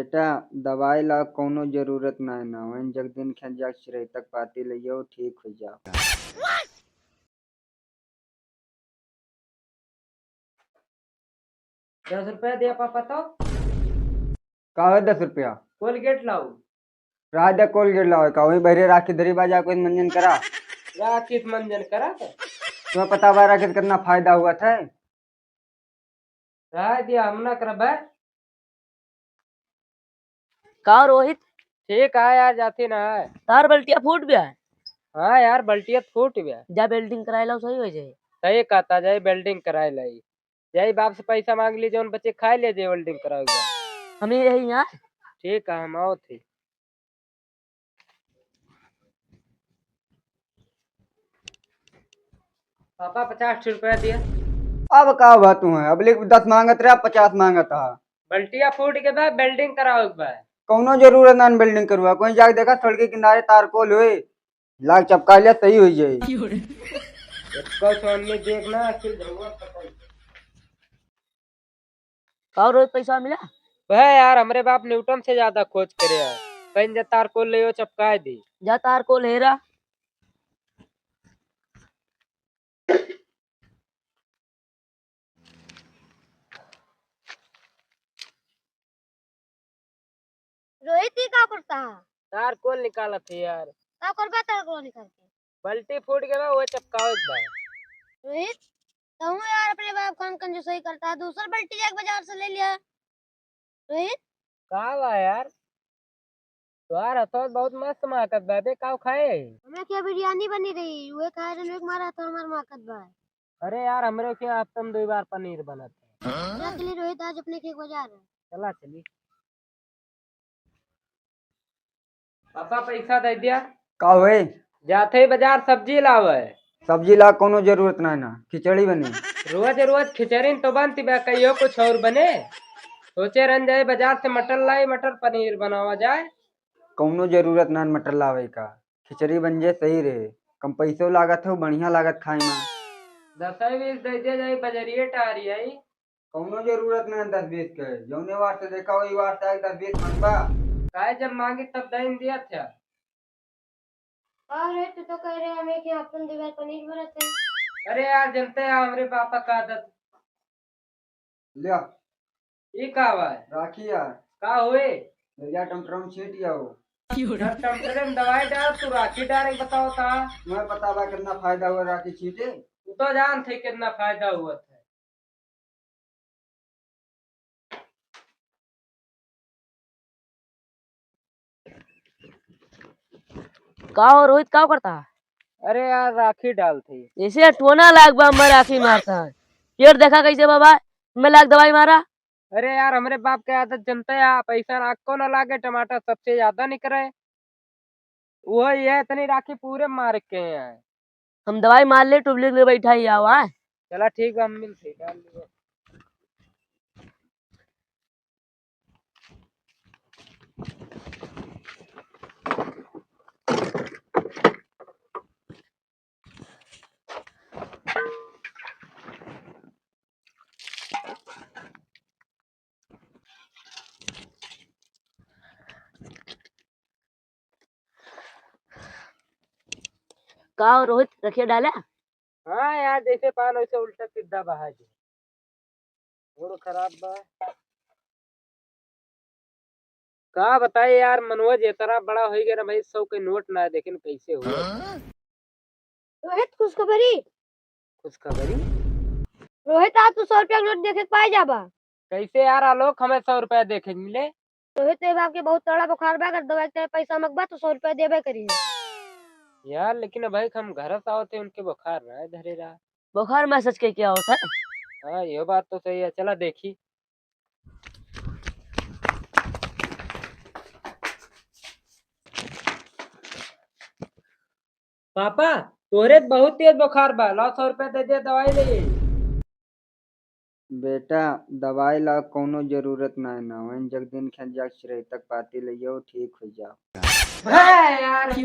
बेटा दवाई ला कौनो जरूरत नाय ना वहीं जग दिन खेत जाग चिरई तक पाती लियो ठीक हो जाओ। 10 रुपया दिया पापा तो का है 10 रुपया कोलगेट लाऊ। रात दे कोलगेट लाओ का वहीं बहरे राखी धरी बाजा कोई मंजन करा। राखित मंजन करा था तुम्हें पता बा राखी कितना फायदा हुआ था। रहा दिया हम ना कर बे। का रोहित ठीक है यार जाती ना है। तार बल्टिया फूट गया है। हाँ यार बल्टिया फूट गया। जा बेल्टिंग कराए लो सही हो जाए। सही कहता जाए बेल्डिंग कराए लाई। यही बाप से पैसा मांग लीजिए उन बच्चे खा लीजिए वेल्डिंग कराओगे। हमें यही यहाँ ठीक है हम आओ थी। पापा 50 रुपया दिया। अब का हुआ तू है अब 10 मांगत रहा 50 मांगत हा। बल्टिया फूट के बाद बेल्डिंग कराओ बे। कौनो जरूरत ना बिल्डिंग करवा कोई जाके देखा सड़क के किनारे तारकोल हुए लाग चपका लिया सही हो जाए। इसको छोड़ने देखना फिर का रोहित पैसा मिला। वह यार हमारे बाप न्यूटन से ज्यादा खोज करे यार। कहीं जे तारकोल ले चपका दी। जा तार को लेरा रोहित ही का करता है। तारकोल निकाला थे यार। का करबा तार को निकाल के। बल्टी फूट गया वो चपकाओ एक बार। रोहित कहूँ यार अपने बाप खान जो सही करता है दूसरा बल्टी जाके बाजार से ले लिया। रोहित कहा हुआ यार यार तो बहुत मस्त माकत बाबे काव खाए। हमें क्या बिरयानी बनी रही वे खाए रहे एक मारा तो हमार माकत भाई। अरे यार हमरे के हफ्ते में 2 बार पनीर बनाते क्या के लिए रोहित आज अपने खेत बाजार है। चला चली। पापा पैसा दे दिया। का हुए जाते ही बाजार सब्जी लावे। सब्जी ला कोनो जरूरत ना ना खिचड़ी बने। रोज रोज खिचड़ी तो बनती बे कहियो कुछ और बने। सोचे रन जाए बाजार से मटर लाई मटर पनीर बनावा जाए। कौनो जरूरत ना मटर लावे का खिचड़ी बन जाए सही रहे कम पैसों लागत हो बढ़िया लागत खाए में। 10-20 दे दिया जाए बजरिए टारी आई। कौनो जरूरत ना 10-20 के जौने वार से देखा वही वार से 10-20 मांगबा। काहे जब मांगी तब दही दिया था। और रोहित तो कह रहे हमें कि अपन दीवार पनीर बनाते हैं। अरे यार जनते हैं हमारे पापा का आदत। लिया ये का हुआ है राखी यार का हुए। भैया टमटम छीट जाओ। यार टमाटर में दवाई डाल तू राखी डाल बताओ था। तुम्हें पता बा कितना फायदा हुआ राखी छीटे। तू तो जान थे कितना फायदा हुआ था। का और रोहित का करता है। अरे यार राखी डाल थी। जैसे टोना लाग बा मैं राखी मारता है। पेड़ देखा कैसे बाबा मैं लाग दवाई मारा। अरे यार हमारे बाप के आदत जनता है पैसा नाक को ना लागे टमाटर सबसे ज्यादा निकले। वो ये इतनी राखी पूरे मार के हैं। हम दवाई मार ले टुबलिक ले बैठा ही आवा है। चला ठीक है हम मिलते डाल लियो। का और रोहित रखिए डाला। हाँ यार जैसे पान वैसे उल्टा सीधा बहा जी। मूड खराब बा। का बताए यार मनोज इतना बड़ा हो गया ना भाई 100 के नोट ना देखे कैसे हुआ। रोहित खुशखबरी। कुछ खबरी। रोहित आज तू 100 रुपया का नोट देखे पाए जाबा। कैसे यार आलोक हमें 100 रुपया देखे मिले। रोहित के बाप के बहुत तड़ा बुखार बा अगर दवाई के पैसा मंगबा तो 100 रुपया देबे करी। यार लेकिन भाई हम घर से आओ थे उनके बुखार रहा धरे रहा। बुखार में सच के क्या होता है। हाँ ये बात तो सही है चला देखी। पापा तोरे बहुत तेज बुखार बा ला 100 रुपया दे दे दवाई ले। बेटा दवाई ला कौनो जरूरत ना ना वहीं जग दिन खेत जाग चिरई तक पाती लियो ठीक हो जाओ। यार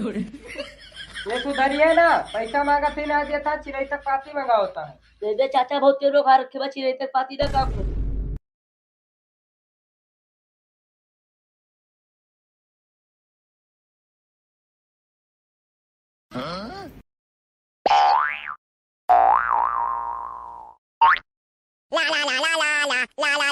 ये तू धरिए ना पैसा मांगा थी ना देता चिरई तक पाती मंगा होता है। दे चाचा बहुत तेज बुखार रखे बची रही तक पाती ना काम ला ला